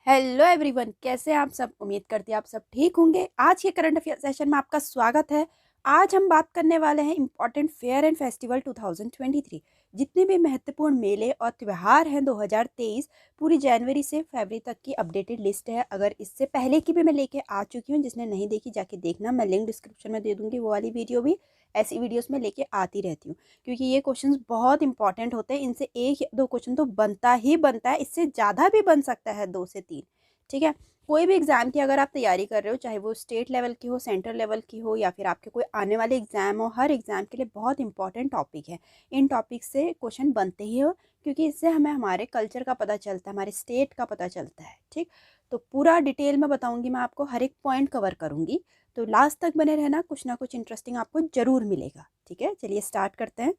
Hello everyone, कैसे हैं आप सब। उम्मीद करती हैं आप सब ठीक होंगे। आज के करंट अफेयर सेशन में आपका स्वागत है। आज हम बात करने वाले हैं इंपॉर्टेंट फेयर एंड फेस्टिवल 2023। जितने भी महत्वपूर्ण मेले और त्यौहार हैं 2023, पूरी जनवरी से फरवरी तक की अपडेटेड लिस्ट है। अगर इससे पहले की भी मैं लेके आ चुकी हूँ, जिसने नहीं देखी जाके देखना, मैं लिंक डिस्क्रिप्शन में दे दूंगी। वो वाली वीडियो भी ऐसी वीडियोस में लेके आती रहती हूँ, क्योंकि ये क्वेश्चंस बहुत इंपॉर्टेंट होते हैं। इनसे एक या दो क्वेश्चन तो बनता ही बनता है, इससे ज़्यादा भी बन सकता है, 2 से 3। ठीक है। कोई भी एग्ज़ाम की अगर आप तैयारी कर रहे हो, चाहे वो स्टेट लेवल की हो, सेंट्रल लेवल की हो, या फिर आपके कोई आने वाले एग्ज़ाम हो, हर एग्ज़ाम के लिए बहुत इंपॉर्टेंट टॉपिक है। इन टॉपिक से क्वेश्चन बनते ही हो, क्योंकि इससे हमें हमारे कल्चर का पता चलता है, हमारे स्टेट का पता चलता है। ठीक, तो पूरा डिटेल में बताऊंगी, मैं आपको हर एक पॉइंट कवर करूंगी। तो लास्ट तक बने रहना, कुछ ना कुछ इंटरेस्टिंग आपको ज़रूर मिलेगा। ठीक है, चलिए स्टार्ट करते हैं।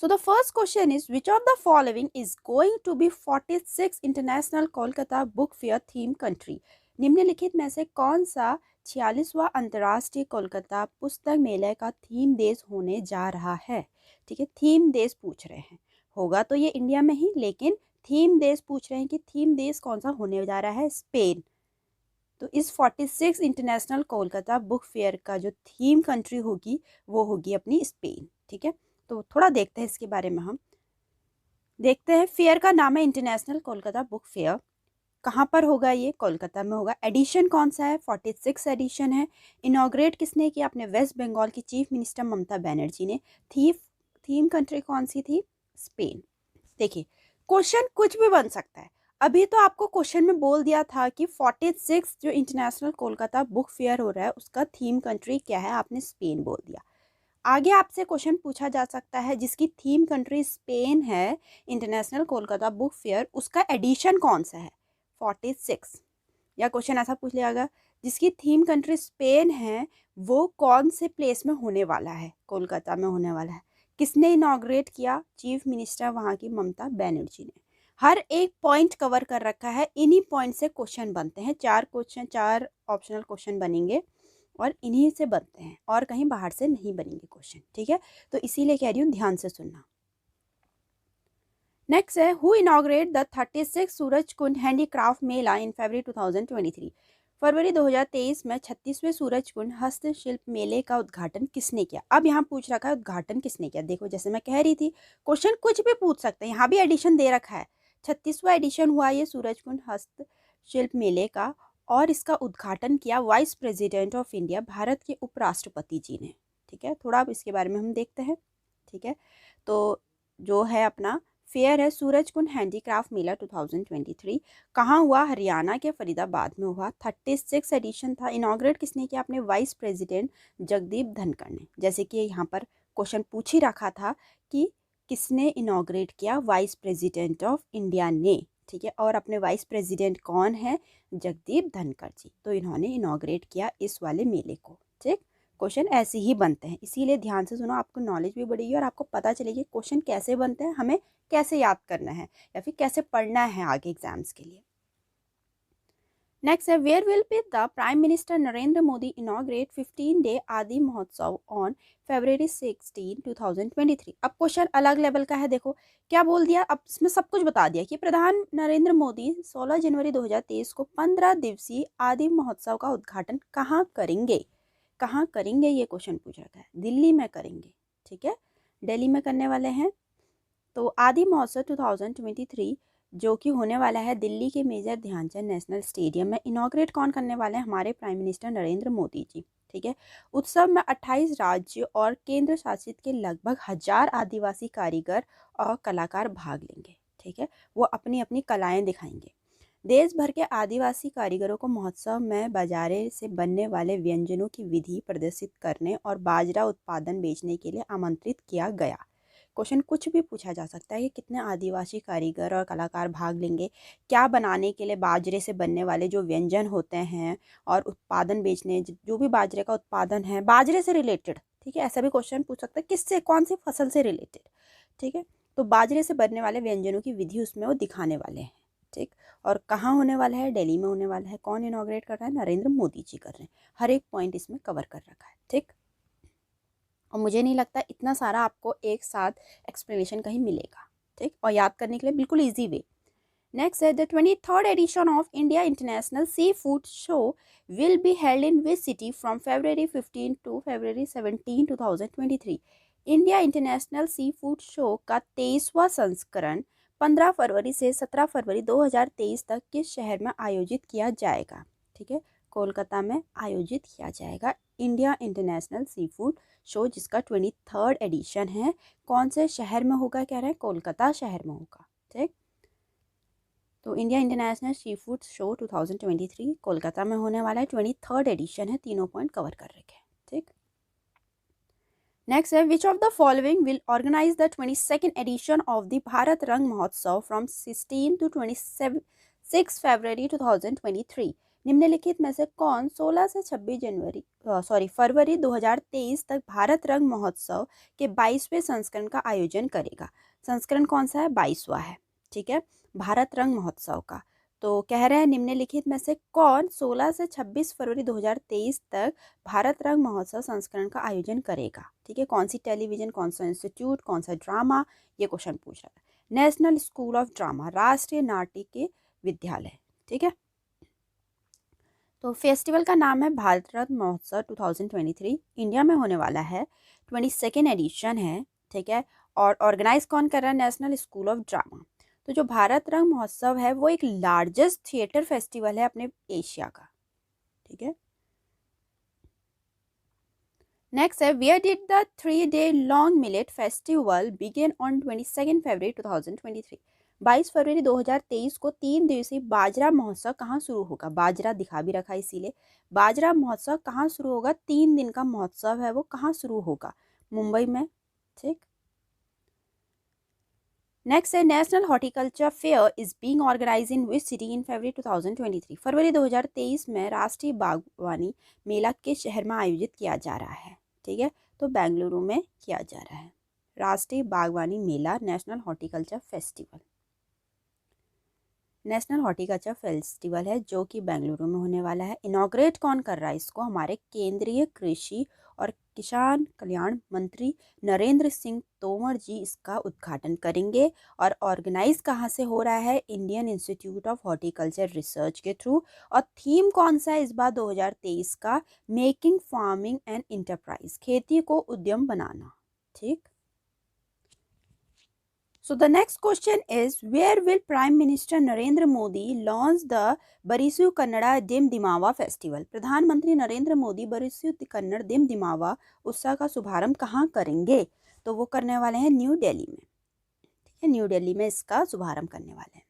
So the first question is, which of the following is going to be 46th International Kolkata Book Fair theme country? निम्नलिखित में से कौन सा 46वां अंतर्राष्ट्रीय कोलकाता पुस्तक मेले का थीम देश होने जा रहा है? ठीक है, थीम देश पूछ रहे हैं। होगा तो ये इंडिया में ही, लेकिन थीम देश पूछ रहे हैं कि थीम देश कौन सा होने जा रहा है। स्पेन। तो इस 46 इंटरनेशनल कोलकाता बुक फेयर का जो थीम कंट्री होगी वो होगी अपनी स्पेन। ठीक है, तो थोड़ा देखते हैं इसके बारे में। हम देखते हैं, फेयर का नाम है इंटरनेशनल कोलकाता बुक फेयर। कहाँ पर होगा ये? कोलकाता में होगा। एडिशन कौन सा है? 46 एडिशन है। इनॉग्रेट किसने किया? अपने वेस्ट बंगाल की चीफ मिनिस्टर ममता बनर्जी ने। थीम कंट्री कौन सी थी? स्पेन। देखिए, क्वेश्चन कुछ भी बन सकता है। अभी तो आपको क्वेश्चन में बोल दिया था कि 46 जो इंटरनेशनल कोलकाता बुक फेयर हो रहा है उसका थीम कंट्री क्या है, आपने स्पेन बोल दिया। आगे आपसे क्वेश्चन पूछा जा सकता है, जिसकी थीम कंट्री स्पेन है, इंटरनेशनल कोलकाता बुक फेयर, उसका एडिशन कौन सा है? 46। या क्वेश्चन ऐसा पूछ लिया गया, जिसकी थीम कंट्री स्पेन है, वो कौन से प्लेस में होने वाला है? कोलकाता में होने वाला है। किसने इनॉग्रेट किया? चीफ मिनिस्टर वहाँ की ममता बनर्जी ने। हर एक पॉइंट कवर कर रखा है। इन्हीं पॉइंट से क्वेश्चन बनते हैं। 4 क्वेश्चन, 4 ऑप्शनल क्वेश्चन बनेंगे और इन्हीं से बनते हैं, और कहीं बाहर से नहीं बनेंगे क्वेश्चन। ठीक है, तो इसीलिए कह रही हूँ, ध्यान से सुनना। नेक्स्ट है, who inaugurate the 36 Suraj Kund handicraft mela in February 2023। फरवरी 2023 में 36वें सूरज कुंड हस्तशिल्प मेले का उद्घाटन किसने किया? अब यहाँ पूछ रखा है उद्घाटन किसने किया। देखो, जैसे मैं कह रही थी, क्वेश्चन कुछ भी पूछ सकते हैं। यहाँ भी एडिशन दे रखा है। 36वां एडिशन हुआ ये सूरज कुंड हस्तशिल्प मेले का, और इसका उद्घाटन किया vice president of India, Bharat के उपराष्ट्रपति जी ने। ठीक है, थोड़ा अब इसके बारे में हम देखते हैं। ठीक है, तो जो है अपना फेयर है सूरज कुंड हैंडीक्राफ्ट मेला 2023। कहाँ हुआ? हरियाणा के फरीदाबाद में हुआ। 36 एडिशन था। इनॉग्रेट किसने किया? अपने वाइस प्रेसिडेंट जगदीप धनखड़ ने। जैसे कि यहाँ पर क्वेश्चन पूछ ही रखा था कि किसने इनॉग्रेट किया? वाइस प्रेसिडेंट ऑफ इंडिया ने। ठीक है, और अपने वाइस प्रेसिडेंट कौन है? जगदीप धनखड़ जी। तो इन्होंने इनॉग्रेट किया इस वाले मेले को। ठीक, क्वेश्चन ऐसे ही बनते हैं, इसीलिए ध्यान से सुनो, आपको नॉलेज भी बढ़ेगी और आपको पता चलेगी क्वेश्चन कैसे बनते हैं, हमें कैसे याद करना है या फिर कैसे पढ़ना है आगे एग्जाम्स के लिए। नेक्स्ट है, where will be the prime minister Narendra Modi inaugurate 15-day Aadi महोत्सव ऑन फरवरी 16, 2023। अब क्वेश्चन अलग लेवल का है। देखो क्या बोल दिया, अब इसमें सब कुछ बता दिया कि प्रधान नरेंद्र मोदी 16 जनवरी 2023 को 15 दिवसीय आदि महोत्सव का उद्घाटन कहाँ करेंगे? कहाँ करेंगे ये क्वेश्चन पूछ रखा है। दिल्ली में करेंगे। ठीक है, दिल्ली में करने वाले हैं। तो आदि महोत्सव 2023 जो कि होने वाला है दिल्ली के मेजर ध्यानचंद नेशनल स्टेडियम में, इनॉग्रेट कौन करने वाले हैं? हमारे प्राइम मिनिस्टर नरेंद्र मोदी जी। ठीक है, उत्सव में 28 राज्य और केंद्र शासित के लगभग 1000 आदिवासी कारीगर और कलाकार भाग लेंगे। ठीक है, वो अपनी अपनी कलाएं दिखाएंगे। देश भर के आदिवासी कारीगरों को महोत्सव में बाजारे से बनने वाले व्यंजनों की विधि प्रदर्शित करने और बाजरा उत्पादन बेचने के लिए आमंत्रित किया गया। क्वेश्चन कुछ भी पूछा जा सकता है कि कितने आदिवासी कारीगर और कलाकार भाग लेंगे, क्या बनाने के लिए बाजरे से बनने वाले जो व्यंजन होते हैं, और उत्पादन बेचने, जो भी बाजरे का उत्पादन है बाजरे से रिलेटेड। ठीक है, ऐसा भी क्वेश्चन पूछ सकता है, किससे, कौन सी फसल से रिलेटेड। ठीक है, तो बाजरे से बनने वाले व्यंजनों की विधि उसमें वो दिखाने वाले हैं। ठीक, और कहाँ होने वाला है? दिल्ली में होने वाला है। कौन इनॉग्रेट कर रहा है? नरेंद्र मोदी जी कर रहे हैं। हर एक पॉइंट इसमें कवर कर रखा है। ठीक, और मुझे नहीं लगता इतना सारा आपको एक साथ एक्सप्लेनेशन कहीं मिलेगा। ठीक, और याद करने के लिए बिल्कुल easy way. Next is the 23rd edition of India International Seafood Show will be held in which city from February 15 to February 17, 2023. India international sea food show का 23वां संस्करण 15 फरवरी से 17 फरवरी 2023 तक किस शहर में आयोजित किया जाएगा? ठीक है, कोलकाता में आयोजित किया जाएगा India international sea food show, जिसका 23rd एडिशन है। कौन से शहर में होगा? कह रहे हैं कोलकाता शहर में होगा। ठीक, तो India international sea food show 2023 Kolkata में होने वाला है। 23rd एडिशन है। तीनों पॉइंट कवर कर रखे हैं। ठीक, नेक्स्ट है which of the following will organize the 22nd edition of the Bharat Rang Mahotsav from 16 to 26 फरवरी 2023। निम्नलिखित में से कौन 16 से 26 फरवरी 2023 तक भारत रंग महोत्सव के 22वें संस्करण का आयोजन करेगा? संस्करण कौन सा है? 22वां है। ठीक है, भारत रंग महोत्सव का। तो कह रहे हैं निम्नलिखित में से कौन 16 से 26 फरवरी 2023 तक भारत रंग महोत्सव संस्करण का आयोजन करेगा? ठीक है, कौन सी टेलीविजन, कौन सा इंस्टीट्यूट, कौन सा ड्रामा, ये क्वेश्चन पूछ रहा है। नेशनल स्कूल ऑफ ड्रामा, राष्ट्रीय नाट्य विद्यालय। ठीक है, तो फेस्टिवल का नाम है भारत रंग महोत्सव 2023। इंडिया में होने वाला है। 22nd एडिशन है। ठीक है, और ऑर्गेनाइज कौन कर रहा है? National school of drama. तो जो भारत रंग महोत्सव है वो एक लार्जेस्ट थिएटर फेस्टिवल है अपने एशिया का। ठीक है, नेक्स्ट है where did the 3-day long millet festival begin on 22 फरवरी 2023। 22 फरवरी 2023 को 3 दिवसीय बाजरा महोत्सव कहाँ शुरू होगा? बाजरा दिखा भी रखा है इसीलिए। बाजरा महोत्सव कहाँ शुरू होगा? 3 दिन का महोत्सव है वो कहाँ शुरू होगा? मुंबई में। ठीक, नेक्स्ट है national horticulture fair is being organise in which city in February 2023। फरवरी 2023 में राष्ट्रीय बागवानी मेला किस शहर में आयोजित किया जा रहा है? ठीक है, तो बेंगलुरु में किया जा रहा है राष्ट्रीय बागवानी मेला, national horticulture festival. National horticulture festival है जो कि बेंगलुरु में होने वाला है। इनॉग्रेट कौन कर रहा है इसको? हमारे केंद्रीय कृषि और किसान कल्याण मंत्री नरेंद्र सिंह तोमर जी इसका उद्घाटन करेंगे। और ऑर्गेनाइज कहाँ से हो रहा है? Indian institute of horticulture research के थ्रू। और थीम कौन सा है इस बार 2023 का? मेकिंग फार्मिंग एंड इंटरप्राइज, खेती को उद्यम बनाना। ठीक, so the next question is where will Prime Minister Narendra Modi launch the Barisu Kannada Dim Dimawa festival? प्रधानमंत्री नरेंद्र मोदी बरिसु कन्नड़ दिम दिमावा उत्सव का शुभारंभ कहाँ करेंगे? तो वो करने वाले हैं न्यू दिल्ली में। ठीक है, न्यू दिल्ली में इसका शुभारंभ करने वाले हैं।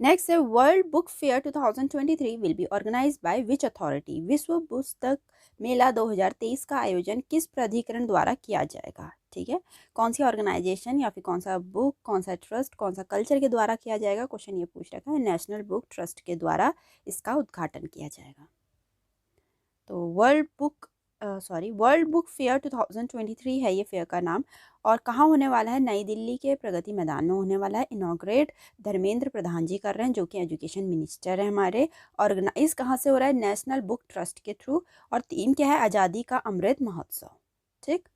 नेक्स्ट है world book fair 2023 will be organized by which authority? विश्व पुस्तक मेला 2023 का आयोजन किस प्राधिकरण द्वारा किया जाएगा? ठीक है, कौन सी ऑर्गेनाइजेशन या फिर कौन सा बुक, कौन सा ट्रस्ट, कौन सा कल्चर के द्वारा किया जाएगा? क्वेश्चन ये पूछ रखा है। नेशनल बुक ट्रस्ट के द्वारा इसका उद्घाटन किया जाएगा। तो वर्ल्ड बुक फेयर 2023 है ये फेयर का नाम। और कहाँ होने वाला है? नई दिल्ली के प्रगति मैदान में होने वाला है। इनॉग्रेट धर्मेंद्र प्रधान जी कर रहे हैं जो कि एजुकेशन मिनिस्टर है हमारे। ऑर्गेनाइज कहाँ से हो रहा है? नेशनल बुक ट्रस्ट के थ्रू। और थीम क्या है? आज़ादी का अमृत महोत्सव। ठीक,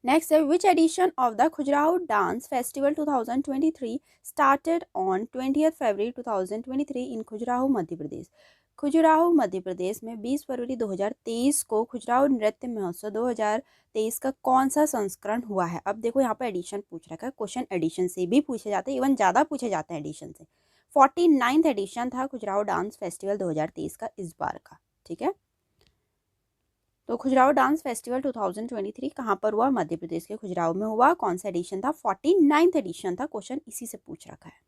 नेक्स्ट है which edition of the Khajuraho dance festival 2023 started on 20 फरवरी 2023 इन खजुराहो मध्य प्रदेश। खजुराहो मध्य प्रदेश में 20 फरवरी 2023 को खजुराहो नृत्य महोत्सव 2023 का कौन सा संस्करण हुआ है? अब देखो यहाँ पर एडिशन पूछ रखा है। क्वेश्चन एडिशन से भी पूछे जाते हैं, इवन ज़्यादा पूछे जाते हैं एडिशन से। 49th एडिशन था खजुराहो डांस फेस्टिवल 2023 का इस बार का। ठीक है, तो खजुराहो डांस फेस्टिवल 2023 कहाँ पर हुआ? मध्य प्रदेश के खजुराहो में हुआ। कौन सा एडिशन था? 49th एडिशन था। क्वेश्चन इसी से पूछ रखा है।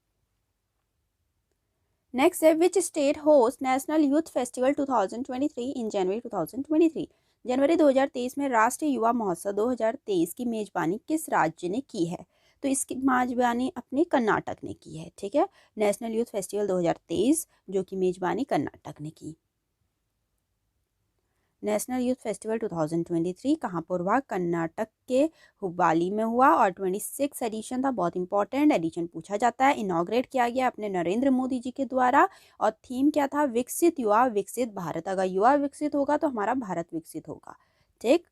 नेक्स्ट है which state host national youth festival 2023 in January 2023। जनवरी 2023 में राष्ट्रीय युवा महोत्सव 2023 की मेजबानी किस राज्य ने की है? तो इसकी मेजबानी अपने कर्नाटक ने की है। ठीक है, नेशनल यूथ फेस्टिवल 2023 जो कि मेजबानी कर्नाटक ने की। नेशनल यूथ फेस्टिवल 2023 कहाँ पर हुआ? कर्नाटक के हुब्बाली में हुआ। और 26 एडिशन था, बहुत इंपॉर्टेंट एडिशन पूछा जाता है। इनॉग्रेट किया गया अपने नरेंद्र मोदी जी के द्वारा। और थीम क्या था? विकसित युवा विकसित भारत। अगर युवा विकसित होगा तो हमारा भारत विकसित होगा। ठीक,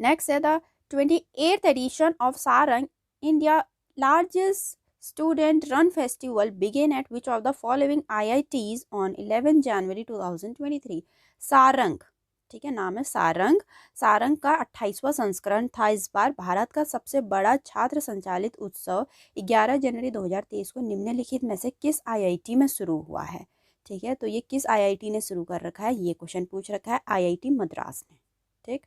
नेक्स्ट है the 28th edition of Sarang India largest student run festival began at which of the following IITs on 11 January 2023? Sarang, ठीक है, नाम है सारंग। सारंग का 28वां संस्करण था इस बार। भारत का सबसे बड़ा छात्र संचालित उत्सव 11 जनवरी 2023 को निम्नलिखित में से किस IIT में शुरू हुआ है? ठीक है, तो ये किस IIT ने शुरू कर रखा है, ये क्वेश्चन पूछ रखा है IIT मद्रास ने। ठीक,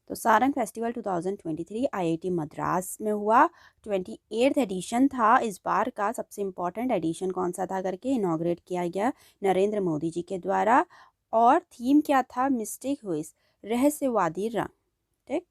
तो सारंग फेस्टिवल 2023 IIT मद्रास में हुआ। 28th एडिशन था इस बार का। सबसे इम्पोर्टेंट एडिशन कौन सा था करके इनॉग्रेट किया गया नरेंद्र मोदी जी के द्वारा। और थीम क्या था? मिस्टिक हुइस, रहस्यवादी रंग। ठीक,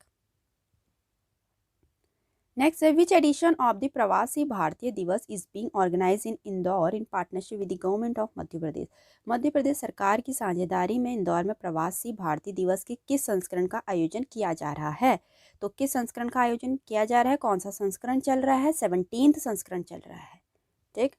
नेक्स्ट है which edition of the Pravasi Bharatiya Divas is being organise in Indore in partnership with the government of Madhya Pradesh? Madhya Pradesh सरकार की साझेदारी में इंदौर में प्रवासी भारतीय दिवस के किस संस्करण का आयोजन किया जा रहा है? तो किस संस्करण का आयोजन किया जा रहा है? कौन सा संस्करण चल रहा है? 17th संस्करण चल रहा है। ठीक,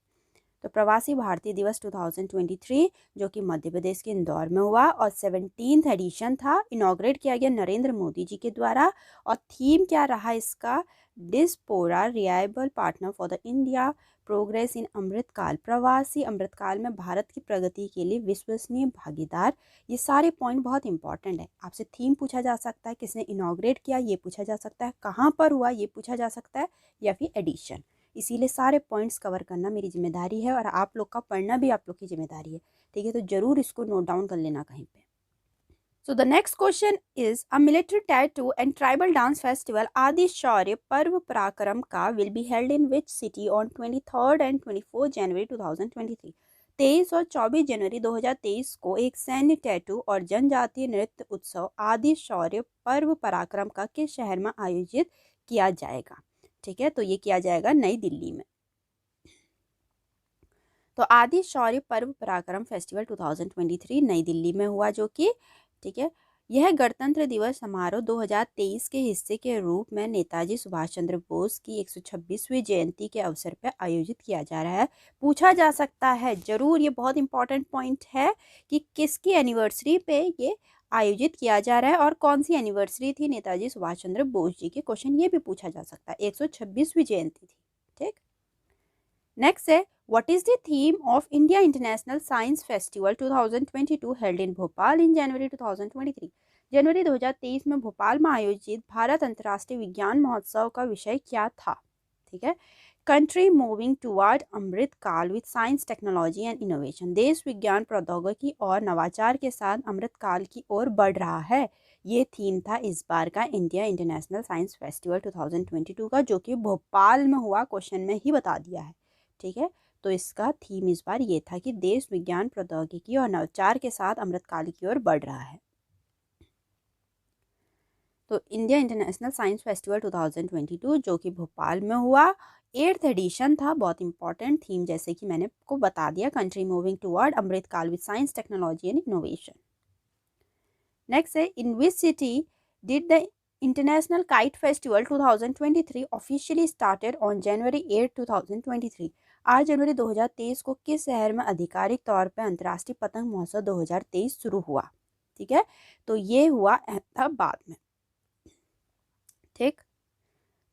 तो प्रवासी भारतीय दिवस 2023 जो कि मध्य प्रदेश के इंदौर में हुआ और 17th एडिशन था, इनॉग्रेट किया गया नरेंद्र मोदी जी के द्वारा। और थीम क्या रहा इसका? Diaspora reliable partner for the India progress in Amritkaal, प्रवासी अमृतकाल में भारत की प्रगति के लिए विश्वसनीय भागीदार। ये सारे पॉइंट बहुत इंपॉर्टेंट है। आपसे थीम पूछा जा सकता है, किसने इनॉग्रेट किया ये पूछा जा सकता है, कहाँ पर हुआ ये पूछा जा सकता है, या फिर एडिशन। इसीलिए सारे पॉइंट्स कवर करना मेरी जिम्मेदारी है और आप लोग का पढ़ना भी आप लोग की जिम्मेदारी है। ठीक है, तो जरूर इसको नोट डाउन कर लेना कहीं पे। So the next question is a military tattoo and tribal dance festival Adi Shaurya Parv Parakram ka will be held in which city on 23rd and 24th January 2023? 23 और 24 जनवरी 2023 को एक सैन्य टैटू और जनजातीय नृत्य उत्सव आदि शौर्य पर्व पराक्रम का किस शहर में आयोजित किया जाएगा? ठीक है, तो ये किया जाएगा नई दिल्ली में। तो आदि शौर्य पर्व पराक्रम फेस्टिवल 2023 नई दिल्ली में हुआ जो कि, ठीक है, यह गणतंत्र दिवस समारोह 2023 के हिस्से के रूप में नेताजी सुभाष चंद्र बोस की 126वीं जयंती के अवसर पर आयोजित किया जा रहा है। पूछा जा सकता है जरूर, ये बहुत इंपॉर्टेंट पॉइंट है कि किसकी एनिवर्सरी पे ये आयोजित किया जा रहा है और कौन सी एनिवर्सरी थी नेताजी सुभाष चंद्र बोस जी की। क्वेश्चन ये भी पूछा जा सकता है। 126वीं जयंती थी। ठीक, नेक्स्ट है what is the theme of India International Science Festival 2022 held in Bhopal in January 2023? जनवरी 2023 में भोपाल में आयोजित भारत अंतर्राष्ट्रीय विज्ञान महोत्सव का विषय क्या था? ठीक है, कंट्री मूविंग टुवर्ड अमृत काल with science technology and innovation, देश विज्ञान प्रौद्योगिकी और नवाचार के साथ अमृत काल की ओर बढ़ रहा है। ये थीम था इस बार का इंडिया इंटरनेशनल साइंस फेस्टिवल 2022 का, जो कि भोपाल में हुआ। क्वेश्चन में ही बता दिया है। ठीक है, तो इसका थीम इस बार ये था कि देश विज्ञान प्रौद्योगिकी और नवाचार के साथ अमृतकाल की ओर बढ़ रहा है। तो इंडिया इंटरनेशनल साइंस फेस्टिवल 2022 जो कि भोपाल में हुआ, 8th एडिशन था। बहुत इंपॉर्टेंट थीम जैसे कि मैंने आपको बता दिया, country moving toward Amritkaal with science technology and innovation. Next है in which city did the international kite festival 2023 officially started on January 8, 2023? 8 जनवरी 2023 को किस शहर में आधिकारिक तौर पर अंतर्राष्ट्रीय पतंग महोत्सव 2023 शुरू हुआ? ठीक है, तो ये हुआ अहमदाबाद में। ठीक,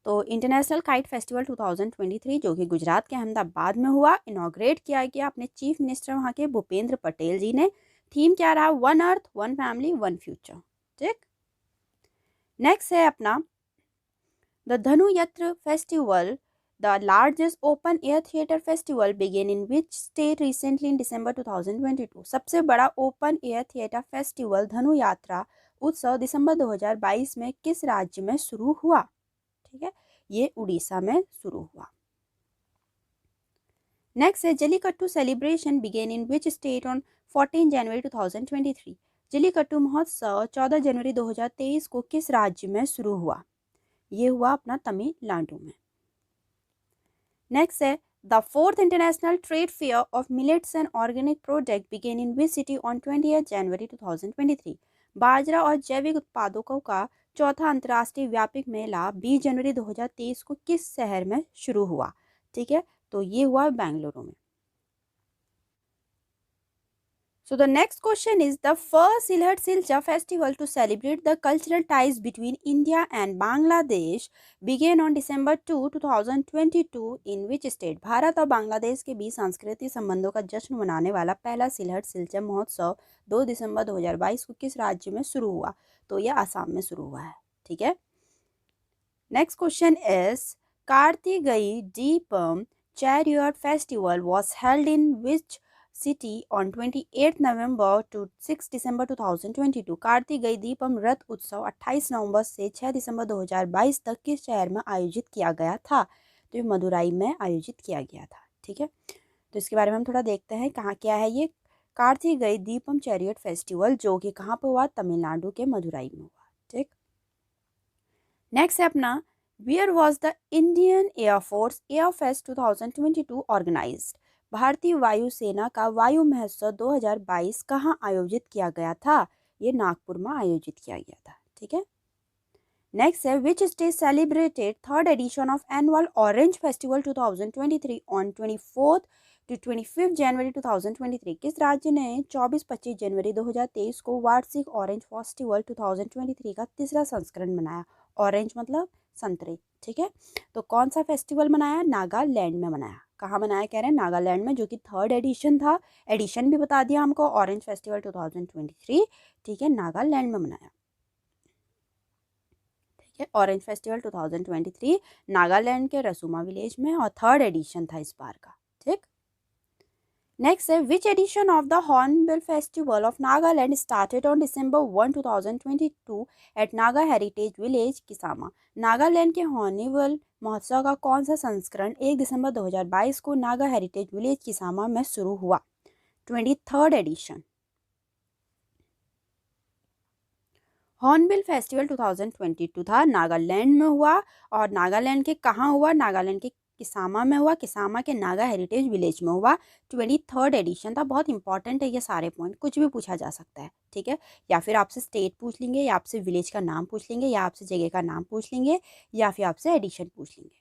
तो इंटरनेशनल काइट फेस्टिवल 2023 जो कि गुजरात के अहमदाबाद में हुआ, इनॉग्रेट किया गया अपने चीफ मिनिस्टर वहाँ के भूपेंद्र पटेल जी ने। थीम क्या रहा? One earth, one family, one future. ठीक, नेक्स्ट है अपना the Dhanuyatra festival, the largest open air theater festival began in which state recently in December 2022? सबसे बड़ा ओपन एयर थिएटर फेस्टिवल धनु यात्रा उत्सव दिसंबर 2022 में किस राज्य में शुरू हुआ? ठीक है, ये उड़ीसा में शुरू हुआ। नेक्स्ट है Jallikattu celebration began in which state on 14 January 2023? Jallikattu महोत्सव 14 जनवरी 2023 को किस राज्य में शुरू हुआ? ये हुआ अपना तमिलनाडु में। नेक्स्ट है the 4th international trade fair of millets and organic product began in which city on 20 January 2023? बाजरा और जैविक उत्पादों का चौथा अंतर्राष्ट्रीय व्यापक मेला 20 जनवरी 2023 को किस शहर में शुरू हुआ? ठीक है, तो ये हुआ बेंगलुरु में। So the next question is the first Silhat Silcha festival to celebrate the cultural ties between India and Bangladesh began on December 2, 2022 in which state? Bharat और बांग्लादेश के बीच सांस्कृतिक संबंधों का जश्न मनाने वाला पहला सिलहट सिलचा महोत्सव 2 दिसंबर 2022 को किस राज्य में शुरू हुआ? तो यह आसाम में शुरू हुआ है। ठीक है। Next question is Kartikeya Deepam chariot festival was held in which city on 28 November to 6 December 2022? Kartikeya Deepam रथ उत्सव 28 नवंबर से 6 दिसंबर 2022 तक किस शहर में आयोजित किया गया था? तो ये मदुराई में आयोजित किया गया था। ठीक है, तो इसके बारे में हम थोड़ा देखते हैं कहाँ क्या है ये कार्तिकेय दीपम चैरियट फेस्टिवल, जो कि कहाँ पे हुआ? तमिलनाडु के मदुराई में हुआ। ठीक, नेक्स्ट है अपना Where was the Indian Air Force Air Fest 2022 organized? भारतीय वायुसेना का वायु महोत्सव 2022 कहाँ आयोजित किया गया था? ये नागपुर में आयोजित किया गया था। ठीक है, नेक्स्ट है which state celebrated third edition of annual orange festival 2023 on 24 to 25 जनवरी 2023? किस राज्य ने 24-25 जनवरी 2023 को वार्षिक ऑरेंज फेस्टिवल 2023 का तीसरा संस्करण मनाया? ऑरेंज मतलब संतरे। ठीक है, तो कौन सा फेस्टिवल मनाया? नागालैंड में मनाया। कहाँ मनाया कह रहे हैं? नागालैंड में, जो कि थर्ड एडिशन था। एडिशन भी बता दिया हमको, ऑरेंज फेस्टिवल 2023। ठीक है, नागालैंड में मनाया। ठीक है, ऑरेंज फेस्टिवल 2023 नागालैंड के रसूमा विलेज में, और थर्ड एडिशन था इस बार का। ठीक, नेक्स्ट है which edition of the hornbill festival of Nagaland started on December 1, 2022 at Naga heritage village Kisama? Nagaland के हॉर्नबिल महोत्सव का कौन सा संस्करण 1 दिसंबर 2022 को नागा हेरिटेज विलेज किसामा में शुरू हुआ? 23rd addition. हॉर्नबिल फेस्टिवल 2022 था, नागालैंड में हुआ, और नागालैंड के कहाँ हुआ? नागालैंड के किसामा में हुआ, किसामा के नागा हेरिटेज विलेज में हुआ। 23rd एडिशन था। बहुत इंपॉर्टेंट है ये सारे पॉइंट, कुछ भी पूछा जा सकता है। ठीक है, या फिर आपसे स्टेट पूछ लेंगे, या आपसे विलेज का नाम पूछ लेंगे, या आपसे जगह का नाम पूछ लेंगे, या फिर आपसे एडिशन पूछ लेंगे।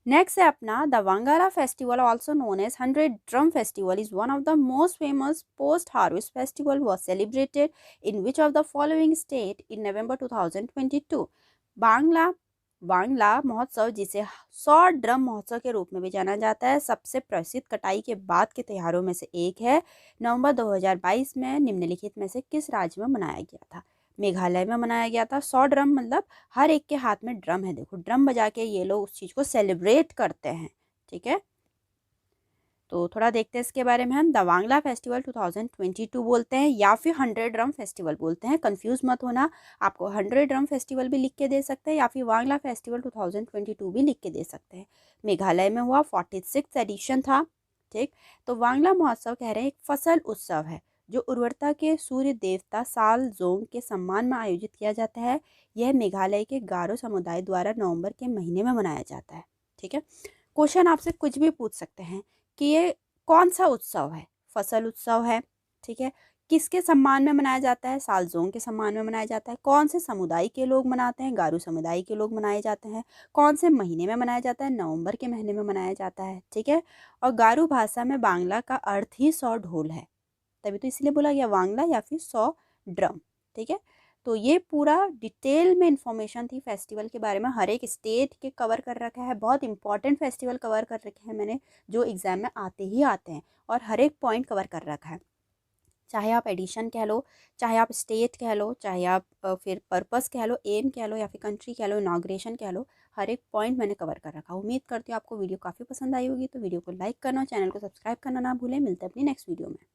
नेक्स्ट है अपना the Wangala festival also known as 100 drum festival is one of the most famous post harvest festival was celebrated in which of the following state in November 2022? Wangala महोत्सव, जिसे 100 ड्रम महोत्सव के रूप में भी जाना जाता है, सबसे प्रसिद्ध कटाई के बाद के त्योहारों में से एक है। नवंबर 2022 में निम्नलिखित में से किस राज्य में मनाया गया था? मेघालय में मनाया गया था। 100 ड्रम मतलब हर एक के हाथ में ड्रम है। देखो, ड्रम बजा के ये लोग उस चीज़ को सेलिब्रेट करते हैं। ठीक है, तो थोड़ा देखते हैं इसके बारे में। हम दवांगला फेस्टिवल 2022 बोलते हैं, या फिर 100 ड्रम फेस्टिवल बोलते हैं। कंफ्यूज मत होना, आपको 100 ड्रम फेस्टिवल भी लिख के दे सकते हैं, या फिर वांगला फेस्टिवल 2022 भी लिख के दे सकते हैं। मेघालय में हुआ, 46th एडिशन था। ठीक, तो वांगला महोत्सव कह रहे हैं एक फसल उत्सव है जो उर्वरता के सूर्य देवता साल जोंग के सम्मान में आयोजित किया जाता है। यह मेघालय के गारो समुदाय द्वारा नवंबर के महीने में मनाया जाता है। ठीक है, क्वेश्चन आपसे कुछ भी पूछ सकते हैं कि ये कौन सा उत्सव है? फसल उत्सव है। ठीक है, किसके सम्मान में मनाया जाता है? सालजोंग के सम्मान में मनाया जाता है। कौन से समुदाय के लोग मनाते हैं? गारू समुदाय के लोग मनाए जाते हैं। कौन से महीने में मनाया जाता है? नवंबर के महीने में मनाया जाता है। ठीक है, और गारू भाषा में बांग्ला का अर्थ ही 100 ढोल है, तभी तो इसलिए बोला गया वांगला या फिर 100 ड्रम। ठीक है, तो ये पूरा डिटेल में इंफॉर्मेशन थी फेस्टिवल के बारे में। हर एक स्टेट के कवर कर रखा है, बहुत इंपॉर्टेंट फेस्टिवल कवर कर रखे हैं मैंने, जो एग्जाम में आते ही आते हैं, और हर एक पॉइंट कवर कर रखा है। चाहे आप एडिशन कह लो, चाहे आप स्टेट कह लो, चाहे आप फिर पर्पस कह लो, एम कह लो, या फिर कंट्री कह लो, इनाग्रेशन कह लो, हर एक पॉइंट मैंने कवर कर रखा। उम्मीद करती हूँ आपको वीडियो काफ़ी पसंद आई होगी। तो वीडियो को लाइक करना, चैनल को सब्सक्राइब करना ना भूलें। मिलते हैं अपनी नेक्स्ट वीडियो में।